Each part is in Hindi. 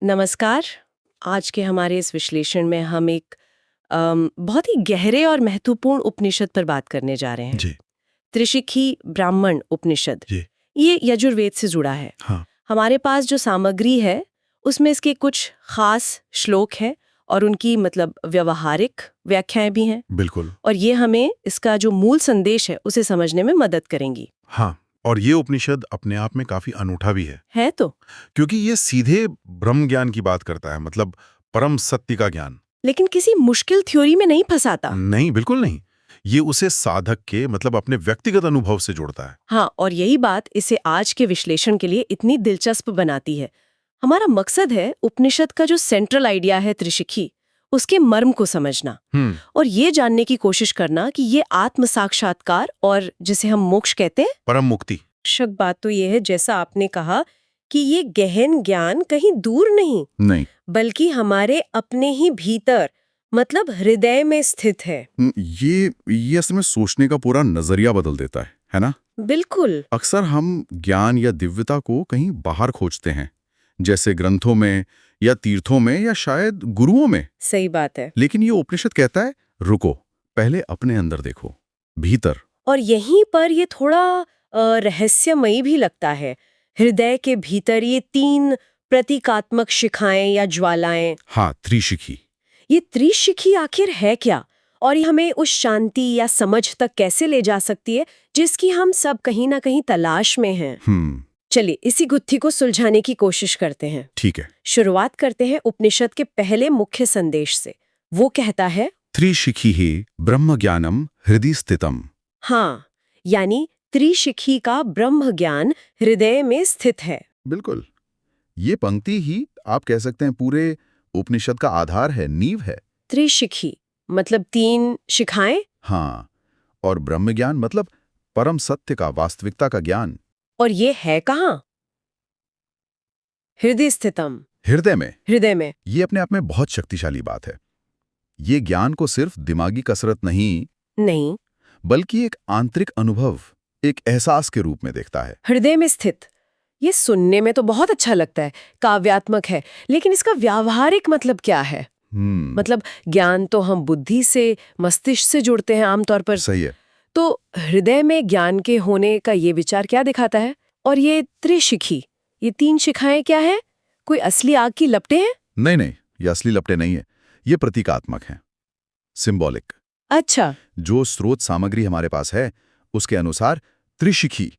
नमस्कार। आज के हमारे इस विश्लेषण में हम एक बहुत ही गहरे और महत्वपूर्ण उपनिषद पर बात करने जा रहे हैं। जी। त्रिशिखी ब्राह्मण उपनिषद। जी। ये यजुर्वेद से जुड़ा है। हाँ। हमारे पास जो सामग्री है उसमें इसके कुछ खास श्लोक हैं और उनकी मतलब व्यवहारिक व्याख्याएं भी हैं, बिल्कुल। और ये हमें इसका जो मूल संदेश है उसे समझने में मदद करेंगी। हाँ, और ये उपनिषद अपने आप में काफी अनूठा भी है तो क्योंकि ये सीधे ब्रह्म ज्ञान की बात करता है, मतलब परम सत्य का ज्ञान। लेकिन किसी मुश्किल थ्योरी में नहीं फंसाता। नहीं, बिल्कुल नहीं। ये उसे साधक के मतलब अपने व्यक्तिगत अनुभव से जोड़ता है। हाँ, और यही बात इसे आज के विश्लेषण के लिए इतनी दिलचस्प बनाती है। हमारा मकसद है उपनिषद का जो सेंट्रल आइडिया है त्रिशिखी, उसके मर्म को समझना और ये जानने की कोशिश करना कि ये आत्म साक्षात्कार और जिसे हम मोक्ष कहते हैं, परम मुक्ति। शक बात तो ये है, जैसा आपने कहा, कि ये गहन ज्ञान कहीं दूर नहीं बल्कि हमारे अपने ही भीतर, मतलब हृदय में स्थित है। ये असल में सोचने का पूरा नजरिया बदल देता है ना? बिल्कुल। अक्सर हम ज्ञान या दिव्यता को कहीं बाहर खोजते हैं, जैसे ग्रंथों में या तीर्थों में या शायद गुरुओं में। सही बात है। लेकिन ये उपनिषद कहता है, रुको, पहले अपने अंदर देखो, भीतर। और यहीं पर ये थोड़ा रहस्यमयी भी लगता है। हृदय के भीतर ये 3 प्रतीकात्मक शिखाएं या ज्वालाएं। हाँ, त्रिशिखी। ये त्रिशिखी आखिर है क्या, और ये हमें उस शांति या समझ तक कैसे ले जा सकती है जिसकी हम सब कहीं ना कहीं तलाश में हैं? चलिए इसी गुत्थी को सुलझाने की कोशिश करते हैं। ठीक है। शुरुआत करते हैं उपनिषद के पहले मुख्य संदेश से। वो कहता है, त्रिशिखी ही ब्रह्म ज्ञानम हृदय स्थितम। हाँ, यानी त्रिशिखी का ब्रह्म ज्ञान हृदय में स्थित है। बिल्कुल। ये पंक्ति ही आप कह सकते हैं पूरे उपनिषद का आधार है, नींव है। त्रिशिखी मतलब 3 शिखाएं। हाँ, और ब्रह्म ज्ञान मतलब परम सत्य का, वास्तविकता का ज्ञान। और ये है कहाँ? हृदय स्थितम, हृदय में। हृदय में। ये अपने आप में बहुत शक्तिशाली बात है। ये ज्ञान को सिर्फ दिमागी कसरत नहीं, बल्कि एक आंतरिक अनुभव, एक एहसास के रूप में देखता है। हृदय में स्थित, ये सुनने में तो बहुत अच्छा लगता है, काव्यात्मक है, लेकिन इसका व्यावहारिक मतलब क्या है? मतलब ज्ञान तो हम बुद्धि से, मस्तिष्क से जुड़ते हैं आमतौर पर। सही है। तो हृदय में ज्ञान के होने का ये विचार क्या दिखाता है? और ये त्रिशिखी, ये 3 शिखाएं क्या है? कोई असली आग की लपटें हैं? नहीं, ये असली लपटें नहीं है। ये प्रतीकात्मक हैं, सिंबॉलिक। अच्छा। जो स्रोत सामग्री हमारे पास है उसके अनुसार त्रिशिखी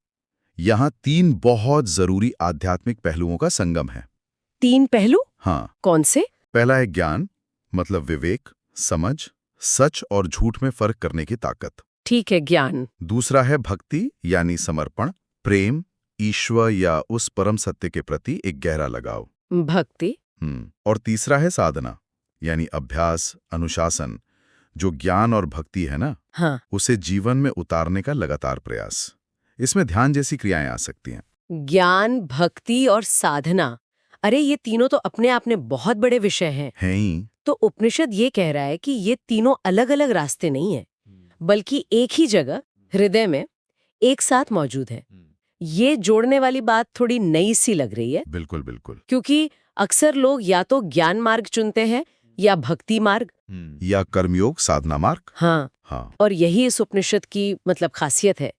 यहाँ 3 बहुत जरूरी आध्यात्मिक पहलुओं का संगम है। 3 पहलू? हाँ। कौन से? पहला है ज्ञान, मतलब विवेक, समझ, सच और झूठ में फर्क करने की ताकत। ठीक है, ज्ञान। दूसरा है भक्ति, यानी समर्पण, प्रेम, ईश्वर या उस परम सत्य के प्रति एक गहरा लगाव। भक्ति। और तीसरा है साधना, यानी अभ्यास, अनुशासन, जो ज्ञान और भक्ति है ना, हाँ। उसे जीवन में उतारने का लगातार प्रयास। इसमें ध्यान जैसी क्रियाएं आ सकती हैं। ज्ञान, भक्ति और साधना, अरे ये तीनों तो अपने आप में बहुत बड़े विषय हैं। हैं ही। तो उपनिषद ये कह रहा है कि ये तीनों अलग-अलग रास्ते नहीं है, बल्कि एक ही जगह, हृदय में, एक साथ मौजूद है। ये जोड़ने वाली बात थोड़ी नई सी लग रही है। बिल्कुल बिल्कुल। क्योंकि अक्सर लोग या तो ज्ञान मार्ग चुनते हैं या भक्ति मार्ग या कर्मयोग, साधना मार्ग। हाँ। और यही इस उपनिषद की मतलब खासियत है।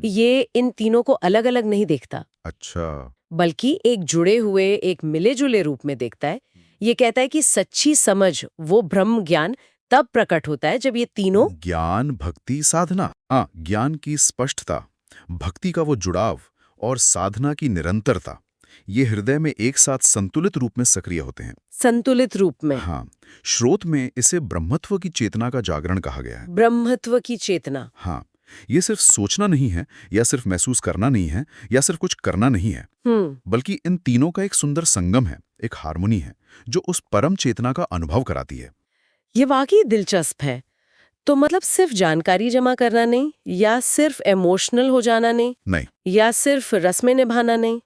ये इन तीनों को अलग अलग नहीं देखता। अच्छा। बल्कि एक जुड़े हुए, एक मिले जुले रूप में देखता है। ये कहता है कि सच्ची समझ, वो ब्रह्म ज्ञान तब प्रकट होता है जब ये तीनों, ज्ञान, भक्ति, साधना, ज्ञान की स्पष्टता, भक्ति का वो जुड़ाव और साधना की निरंतरता, ये हृदय में एक साथ संतुलित रूप में सक्रिय होते हैं। संतुलित रूप में। हाँ, श्रोत में इसे ब्रह्मत्व की चेतना का जागरण कहा गया है। ब्रह्मत्व की चेतना। हाँ, ये सिर्फ सोचना नहीं है, या सिर्फ महसूस करना नहीं है, या सिर्फ कुछ करना नहीं है, बल्कि इन तीनों का एक सुंदर संगम है, एक हार्मोनी है, जो उस परम चेतना का अनुभव कराती है। ये वाकई दिलचस्प है। तो मतलब सिर्फ जानकारी जमा करना नहीं, या सिर्फ इमोशनल हो जाना नहीं, या सिर्फ रस्में निभाना नहीं,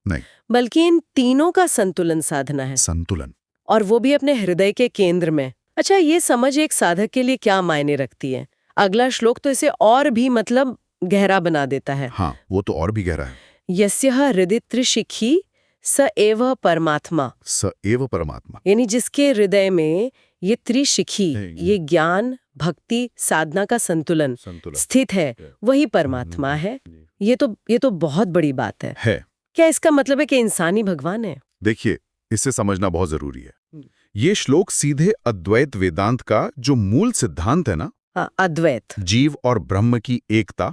बल्कि इन तीनों का संतुलन साधना है। संतुलन। और वो भी अपने हृदय के केंद्र में। अच्छा, ये समझ एक साधक के लिए क्या मायने रखती है? अगला श्लोक तो इसे और भी मतलब गहरा बना देता है। हाँ, वो तो और भी गहरा है। यस्यः हृदि त्रिशिखी स एव परमात्मा, स एव परमात्मा। यानी जिसके हृदय में ये त्रिशिखी, ये ज्ञान भक्ति साधना का संतुलन स्थित है, वही परमात्मा है। ये तो बहुत बड़ी बात है। क्या इसका मतलब है कि इंसानी भगवान है? देखिए, इसे समझना बहुत जरूरी है। ये श्लोक सीधे अद्वैत वेदांत का जो मूल सिद्धांत है ना, अद्वैत, जीव और ब्रह्म की एकता,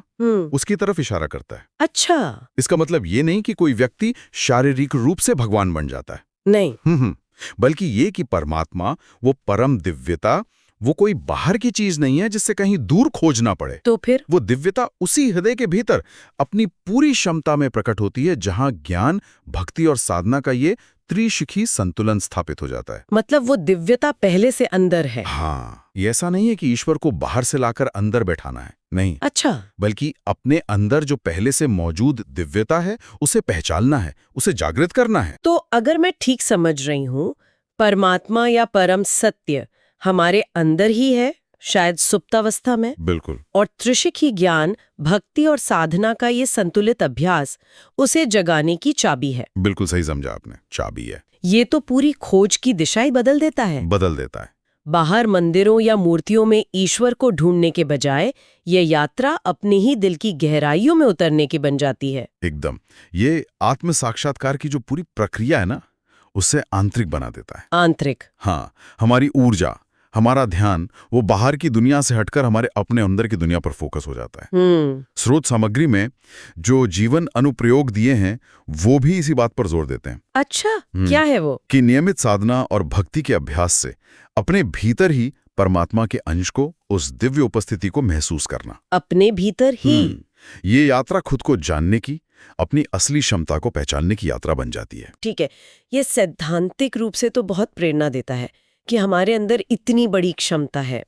उसकी तरफ इशारा करता है। अच्छा, इसका मतलब ये नहीं कि कोई व्यक्ति शारीरिक रूप से भगवान बन जाता है, नहीं, बल्कि ये कि परमात्मा, वो परम दिव्यता, वो कोई बाहर की चीज नहीं है जिससे कहीं दूर खोजना पड़े। तो फिर वो दिव्यता उसी हृदय के भीतर अपनी पूरी क्षमता में प्रकट होती है, जहां ज्ञान, भक्ति और साधना का ये त्रिशिखी संतुलन स्थापित हो जाता है। मतलब वो दिव्यता पहले से अंदर है। हाँ, ये ऐसा नहीं है कि ईश्वर को बाहर से लाकर अंदर बैठाना है, नहीं। अच्छा, बल्कि अपने अंदर जो पहले से मौजूद दिव्यता है, उसे पहचानना है, उसे जागृत करना है। तो अगर मैं ठीक समझ रही हूँ, परमात्मा या परम सत्य हमारे अंदर ही है, शायद सुप्तावस्था में। बिल्कुल। और त्रिशिखी ज्ञान, भक्ति और साधना का ये संतुलित अभ्यास उसे जगाने की चाबी है। बिल्कुल सही समझा आपने, चाबी है। ये तो पूरी खोज की दिशा ही बदल देता है। बदल देता है। बाहर मंदिरों या मूर्तियों में ईश्वर को ढूंढने के बजाय ये यात्रा अपने ही दिल की गहराइयों में उतरने की बन जाती है। एकदम। ये आत्म साक्षात्कार की जो पूरी प्रक्रिया है ना, उससे आंतरिक बना देता है। आंतरिक? हाँ, हमारी ऊर्जा, हमारा ध्यान वो बाहर की दुनिया से हटकर हमारे अपने अंदर की दुनिया पर फोकस हो जाता है। स्रोत सामग्री में जो जीवन अनुप्रयोग दिए हैं, वो भी इसी बात पर जोर देते हैं। अच्छा, क्या है वो? कि नियमित साधना और भक्ति के अभ्यास से अपने भीतर ही परमात्मा के अंश को, उस दिव्य उपस्थिति को महसूस करना। अपने भीतर ही? ये यात्रा खुद को जानने की, अपनी असली क्षमता को पहचानने की यात्रा बन जाती है। ठीक है, ये सैद्धांतिक रूप से तो बहुत प्रेरणा देता है कि हमारे अंदर इतनी बड़ी क्षमता है।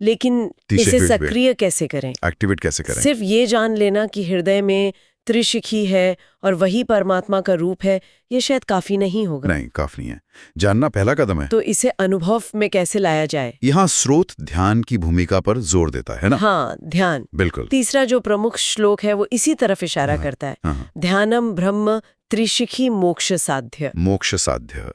लेकिन इसे सक्रिय कैसे करें, एक्टिवेट कैसे करें? सिर्फ ये जान लेना कि हृदय में त्रिशिखी है और वही परमात्मा का रूप है, ये शायद काफी नहीं होगा। नहीं, काफी नहीं है। जानना पहला कदम है। तो इसे अनुभव में कैसे लाया जाए? यहाँ स्रोत ध्यान की भूमिका पर जोर देता है ना। हाँ, ध्यान। बिल्कुल। तीसरा जो प्रमुख श्लोक है वो इसी तरफ इशारा करता है। ध्यानम ब्रह्म त्रिशिखी मोक्ष साध्य। मोक्ष साध्य।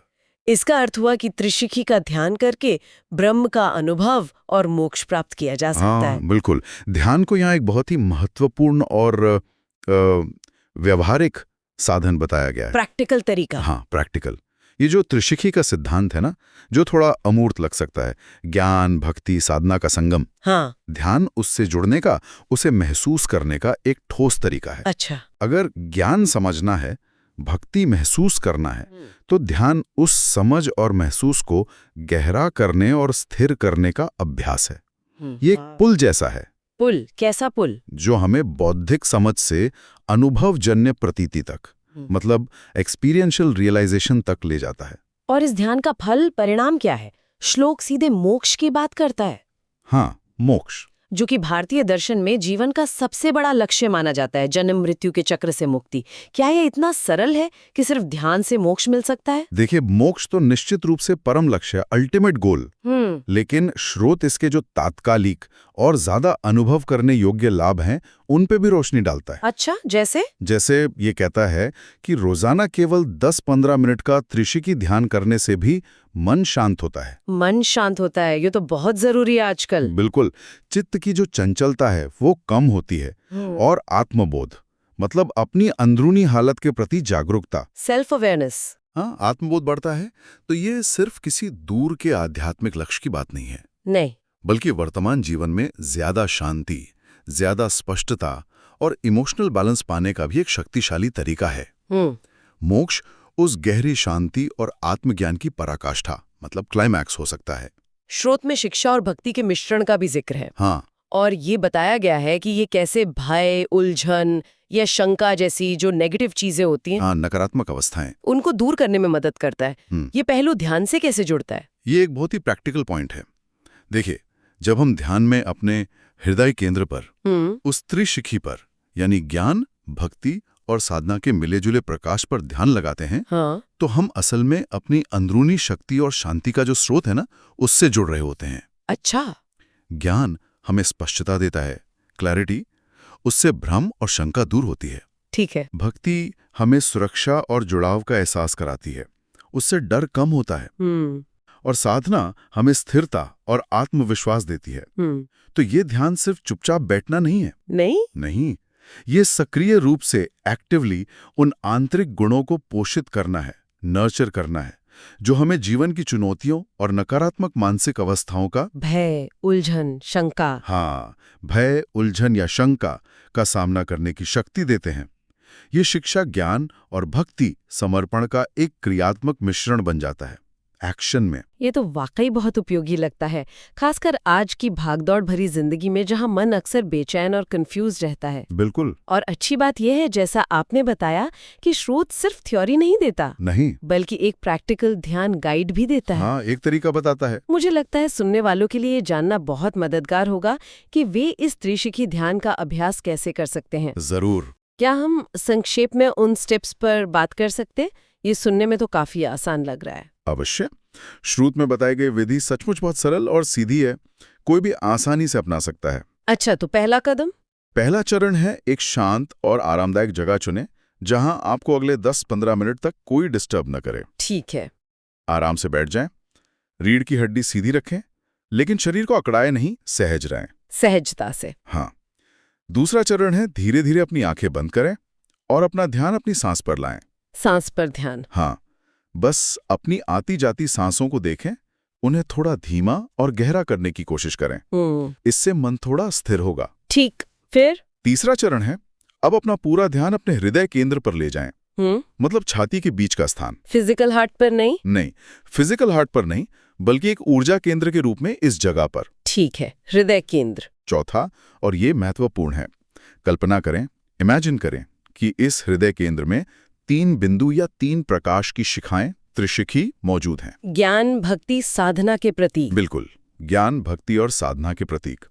इसका अर्थ हुआ कि त्रिशिखी का ध्यान करके ब्रह्म का अनुभव और मोक्ष प्राप्त किया जा सकता है। बिल्कुल। ध्यान को यहाँ एक बहुत ही महत्वपूर्ण और व्यवहारिक साधन बताया गया है। प्रैक्टिकल तरीका। हाँ, प्रैक्टिकल। ये जो त्रिशिखी का सिद्धांत है ना, जो थोड़ा अमूर्त लग सकता है, ज्ञान भक्ति साधना का संगम। हाँ। ध्यान उससे जुड़ने का, उसे महसूस करने का एक ठोस तरीका है। अच्छा। अगर ज्ञान समझना है, भक्ति महसूस करना है, तो ध्यान उस समझ और महसूस को गहरा करने और स्थिर करने का अभ्यास है। ये एक पुल जैसा है। पुल? कैसा पुल? जो हमें बौद्धिक समझ से अनुभवजन्य प्रतीति तक, मतलब एक्सपीरियंशियल रियलाइजेशन तक ले जाता है। और इस ध्यान का फल, परिणाम क्या है? श्लोक सीधे मोक्ष की बात करता है। हाँ, मोक्ष, जो कि भारतीय दर्शन में जीवन का सबसे बड़ा लक्ष्य माना जाता है, जन्म मृत्यु के चक्र से मुक्ति। क्या यह इतना सरल है कि सिर्फ ध्यान से मोक्ष मिल सकता है? देखिए, मोक्ष तो निश्चित रूप से परम लक्ष्य है, अल्टीमेट गोल। लेकिन श्रोत इसके जो तात्कालिक और ज्यादा अनुभव करने योग्य लाभ हैं, उन पे भी रोशनी डालता है। अच्छा, जैसे ये कहता है कि रोजाना केवल 10-15 मिनट का त्रिशिखी ध्यान करने से भी मन शांत होता है। मन शांत होता है, ये तो बहुत जरूरी है आजकल। बिल्कुल। चित्त की जो चंचलता है वो कम होती है, और आत्मबोध, मतलब अपनी अंदरूनी हालत के प्रति जागरूकता, सेल्फ अवेयरनेस, हाँ, आत्मबोध बढ़ता है। तो ये सिर्फ किसी दूर के आध्यात्मिक लक्ष्य की बात नहीं है, नहीं, बल्कि वर्तमान जीवन में ज्यादा शांति, ज्यादा स्पष्टता और इमोशनल बैलेंस पाने का भी एक शक्तिशाली तरीका है। मोक्ष उस गहरी शांति और आत्मज्ञान की पराकाष्ठा, मतलब क्लाइमैक्स हो सकता है। श्रोत में शिक्षा और भक्ति के मिश्रण का भी जिक्र है। हाँ। और ये बताया गया है कि ये कैसे भय, उलझन या शंका जैसी जो नेगेटिव चीजें होती हैं, हाँ, नकारात्मक अवस्थाएं, उनको दूर करने में मदद करता है। ये पहलू ध्यान से कैसे जुड़ता है? ये एक बहुत ही प्रैक्टिकल पॉइंट है। देखिए, जब हम ध्यान में अपने हृदय केंद्र पर, उस त्रिशिखी पर, यानी ज्ञान भक्ति और साधना के मिले जुले प्रकाश पर ध्यान लगाते हैं, तो हम असल में अपनी अंदरूनी शक्ति और शांति का जो स्रोत है ना, उससे जुड़ रहे होते हैं। अच्छा। ज्ञान हमें स्पष्टता देता है, क्लैरिटी। उससे भ्रम और शंका दूर होती है। ठीक है। भक्ति हमें सुरक्षा और जुड़ाव का एहसास कराती है, उससे डर कम होता है। और साधना हमें स्थिरता और आत्मविश्वास देती है। तो ये ध्यान सिर्फ चुपचाप बैठना नहीं है। नहीं, ये सक्रिय रूप से एक्टिवली उन आंतरिक गुणों को पोषित करना है, नर्चर करना है, जो हमें जीवन की चुनौतियों और नकारात्मक मानसिक अवस्थाओं का भय, उलझन, शंका, भय, उलझन या शंका का सामना करने की शक्ति देते हैं। ये शिक्षा, ज्ञान और भक्ति समर्पण का एक क्रियात्मक मिश्रण बन जाता है एक्शन में। ये तो वाकई बहुत उपयोगी लगता है, खासकर आज की भागदौड़ भरी जिंदगी में जहां मन अक्सर बेचैन और कंफ्यूज रहता है। बिल्कुल। और अच्छी बात यह है, जैसा आपने बताया, कि स्रोत सिर्फ थ्योरी नहीं देता, नहीं, बल्कि एक प्रैक्टिकल ध्यान गाइड भी देता है। एक तरीका बताता है। मुझे लगता है सुनने वालों के लिए ये जानना बहुत मददगार होगा कि वे इस त्रिशिखी ध्यान का अभ्यास कैसे कर सकते हैं। जरूर। क्या हम संक्षेप में उन स्टेप्स पर बात कर सकते? ये सुनने में तो काफी आसान लग रहा है। अवश्य। श्रुत में बताई गई विधि सचमुच बहुत सरल और सीधी है, कोई भी आसानी से अपना सकता है। अच्छा, तो पहला कदम? पहला चरण है एक शांत और आरामदायक जगह चुनें, जहां आपको अगले 10-15 मिनट तक कोई डिस्टर्ब न करे। ठीक है। आराम से बैठ जाएं, रीढ़ की हड्डी सीधी रखें, लेकिन शरीर को अकड़ाए नहीं, सहज रहें। सहजता से। दूसरा चरण है धीरे धीरे अपनी आंखें बंद करें और अपना ध्यान अपनी सांस पर लाएं। सांस पर ध्यान? बस अपनी आती जाती सांसों को देखें, उन्हें थोड़ा धीमा और गहरा करने की कोशिश करें। इससे मन थोड़ा स्थिर होगा। ठीक। फिर? तीसरा चरण है अब अपना पूरा ध्यान अपने हृदय केंद्र पर ले जाएं। मतलब छाती के बीच का स्थान। फिजिकल हार्ट पर नहीं? नहीं, फिजिकल हार्ट पर नहीं, बल्कि एक ऊर्जा केंद्र के रूप में इस जगह पर। ठीक है, हृदय केंद्र। चौथा, और ये महत्वपूर्ण है, कल्पना करें, इमेजिन करें कि इस हृदय केंद्र में 3 बिंदु या 3 प्रकाश की शिखाएं, त्रिशिखी, मौजूद हैं। ज्ञान, भक्ति, साधना के प्रतीक। बिल्कुल, ज्ञान, भक्ति और साधना के प्रतीक।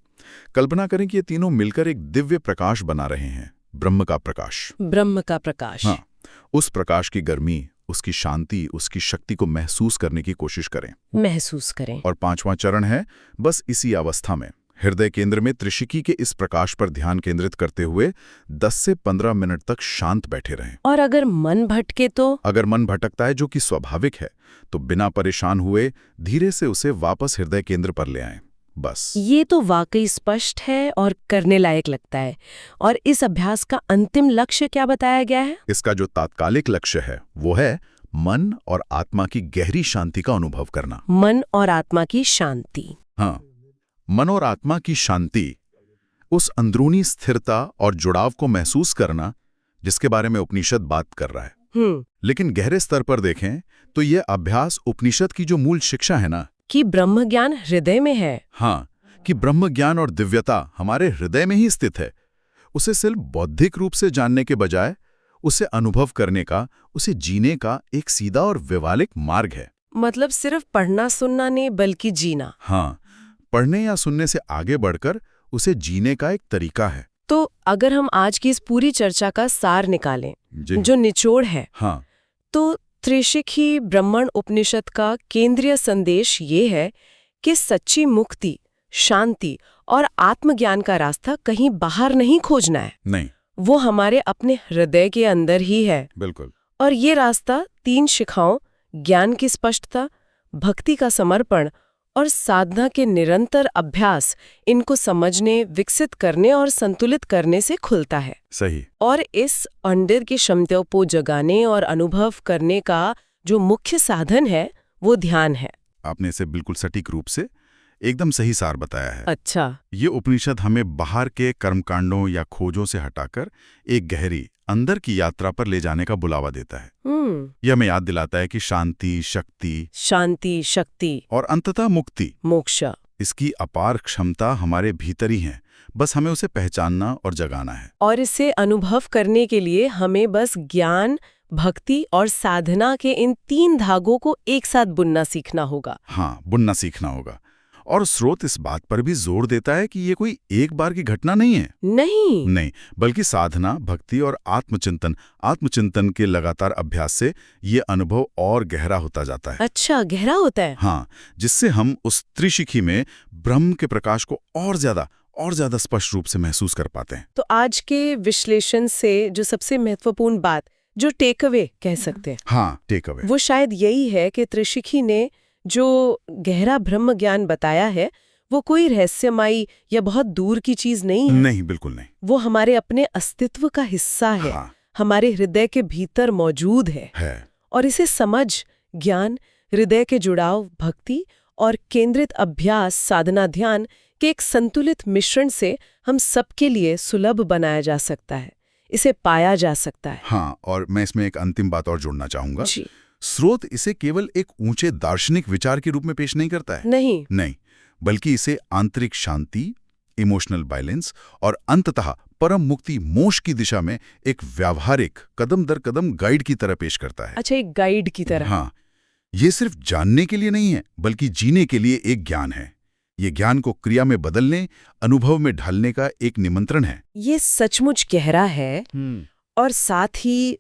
कल्पना करें कि ये तीनों मिलकर एक दिव्य प्रकाश बना रहे हैं, ब्रह्म का प्रकाश। ब्रह्म का प्रकाश। उस प्रकाश की गर्मी, उसकी शांति, उसकी शक्ति को महसूस करने की कोशिश करें। महसूस करें। और 5वां चरण है बस इसी अवस्था में हृदय केंद्र में त्रिशिखी के इस प्रकाश पर ध्यान केंद्रित करते हुए 10 से 15 मिनट तक शांत बैठे रहें। और अगर मन भटके तो? अगर मन भटकता है, जो कि स्वाभाविक है, तो बिना परेशान हुए धीरे से उसे वापस हृदय केंद्र पर ले आएं। बस। ये तो वाकई स्पष्ट है और करने लायक लगता है। और इस अभ्यास का अंतिम लक्ष्य क्या बताया गया है? इसका जो तात्कालिक लक्ष्य है वो है मन और आत्मा की गहरी शांति का अनुभव करना। मन और आत्मा की शांति। मन और आत्मा की शांति, उस अंदरूनी स्थिरता और जुड़ाव को महसूस करना जिसके बारे में उपनिषद बात कर रहा है। लेकिन गहरे स्तर पर देखें तो यह अभ्यास उपनिषद की जो मूल शिक्षा है ना, कि ब्रह्म ज्ञान हृदय में है। कि ब्रह्म ज्ञान और दिव्यता हमारे हृदय में ही स्थित है, उसे सिर्फ बौद्धिक रूप से जानने के बजाय उसे अनुभव करने का, उसे जीने का एक सीधा और व्यवहारिक मार्ग है। मतलब सिर्फ पढ़ना सुनना नहीं, बल्कि जीना। पढ़ने या सुनने से आगे बढ़कर उसे जीने का एक तरीका है। तो अगर हम आज की इस पूरी चर्चा का सार निकालें, जो निचोड़ है, तो त्रिशिखी ब्राह्मण उपनिषद का केंद्रीय संदेश ये है कि सच्ची मुक्ति, शांति और आत्मज्ञान का रास्ता कहीं बाहर नहीं खोजना है। नहीं, वो हमारे अपने हृदय के अंदर ही है। बिल्कुल। और ये रास्ता 3 शिखाओं, ज्ञान की स्पष्टता, भक्ति का समर्पण और साधना के निरंतर अभ्यास, इनको समझने, विकसित करने और संतुलित करने से खुलता है। सही। और इस अंदर की क्षमताओं को जगाने और अनुभव करने का जो मुख्य साधन है वो ध्यान है। आपने इसे बिल्कुल सटीक रूप से एकदम सही सार बताया है। अच्छा। ये उपनिषद हमें बाहर के कर्मकांडों या खोजों से हटाकर एक गहरी अंदर की यात्रा पर ले जाने का बुलावा देता है। यह हमें याद दिलाता है कि शांति, शक्ति और अंततः मुक्ति, मोक्ष, इसकी अपार क्षमता हमारे भीतर ही है, बस हमें उसे पहचानना और जगाना है। और इसे अनुभव करने के लिए हमें बस ज्ञान, भक्ति और साधना के इन 3 धागों को एक साथ बुनना सीखना होगा। बुनना सीखना होगा। और स्रोत इस बात पर भी जोर देता है कि ये कोई एक बार की घटना नहीं है। नहीं, बल्कि साधना, भक्ति और आत्मचिंतन के लगातार अभ्यास से ये अनुभव और गहरा होता जाता है। अच्छा, गहरा होता है? जिससे हम उस त्रिशिखी में ब्रह्म के प्रकाश को और ज्यादा और ज्यादा स्पष्ट रूप से महसूस कर पाते हैं। तो आज के विश्लेषण से जो सबसे महत्वपूर्ण बात, जो टेक अवे कह सकते हैं, हाँ, टेक अवे वो शायद यही है कि त्रिशिखी ने जो गहरा ब्रह्म ज्ञान बताया है वो कोई रहस्यमयी या बहुत दूर की चीज नहीं है। नहीं, बिल्कुल नहीं। वो हमारे अपने अस्तित्व का हिस्सा है, हाँ, हमारे हृदय के भीतर मौजूद है। और इसे समझ, ज्ञान, हृदय के जुड़ाव, भक्ति और केंद्रित अभ्यास, साधना, ध्यान के एक संतुलित मिश्रण से हम सबके लिए सुलभ बनाया जा सकता है, इसे पाया जा सकता है। हाँ, और मैं इसमें एक अंतिम बात और जोड़ना चाहूंगा। जी। स्रोत इसे केवल एक ऊंचे दार्शनिक विचार के रूप में पेश नहीं करता है। नहीं, बल्कि इसे आंतरिक शांति, इमोशनल बैलेंस और अंततः परम मुक्ति, मोक्ष की दिशा में एक व्यावहारिक कदम दर कदम गाइड की तरह पेश करता है। अच्छा, एक गाइड की तरह। हाँ, ये सिर्फ जानने के लिए नहीं है, बल्कि जीने के लिए एक ज्ञान है। ये ज्ञान को क्रिया में बदलने, अनुभव में ढालने का एक निमंत्रण है। ये सचमुच गहरा है और साथ ही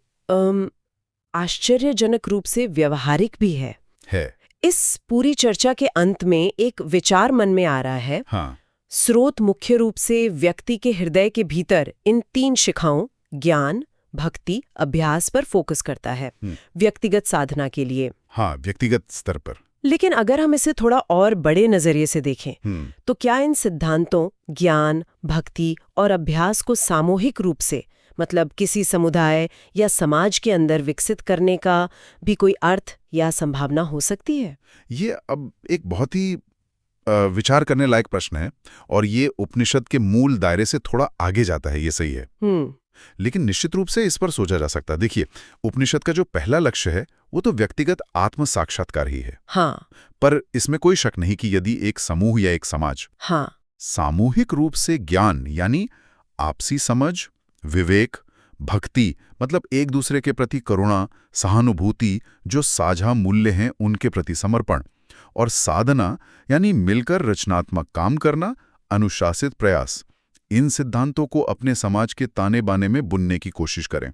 आश्चर्यजनक रूप से व्यवहारिक भी है। इस पूरी चर्चा के अंत में एक विचार मन में आ रहा है। हाँ। स्रोत मुख्य रूप से व्यक्ति के हृदय के भीतर इन 3 शिखाओं, ज्ञान, भक्ति, अभ्यास पर फोकस करता है, व्यक्तिगत साधना के लिए। हाँ, व्यक्तिगत स्तर पर। लेकिन अगर हम इसे थोड़ा और बड़े नजरिए से देखें, तो क्या इन सिद्धांतों, ज्ञान, भक्ति और अभ्यास को सामूहिक रूप से, मतलब किसी समुदाय या समाज के अंदर विकसित करने का भी कोई अर्थ या संभावना हो सकती है? ये अब एक बहुत ही विचार करने लायक प्रश्न है, और ये उपनिषद के मूल दायरे से थोड़ा आगे जाता है, ये सही है। लेकिन निश्चित रूप से इस पर सोचा जा सकता है। देखिए, उपनिषद का जो पहला लक्ष्य है वो तो व्यक्तिगत आत्म साक्षात्कार ही है। हाँ। पर इसमें कोई शक नहीं कि यदि एक समूह या एक समाज सामूहिक रूप से ज्ञान यानी आपसी समझ, विवेक, भक्ति मतलब एक दूसरे के प्रति करुणा, सहानुभूति, जो साझा मूल्य हैं उनके प्रति समर्पण, और साधना यानी मिलकर रचनात्मक काम करना, अनुशासित प्रयास, इन सिद्धांतों को अपने समाज के ताने बाने में बुनने की कोशिश करें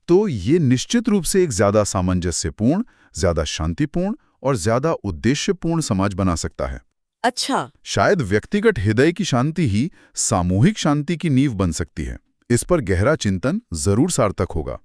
तो ये निश्चित रूप से एक ज्यादा सामंजस्यपूर्ण, ज्यादा शांतिपूर्ण और ज्यादा उद्देश्यपूर्ण समाज बना सकता है। अच्छा। शायद व्यक्तिगत हृदय की शांति ही सामूहिक शांति की नींव बन सकती है। इस पर गहरा चिंतन जरूर सार्थक होगा।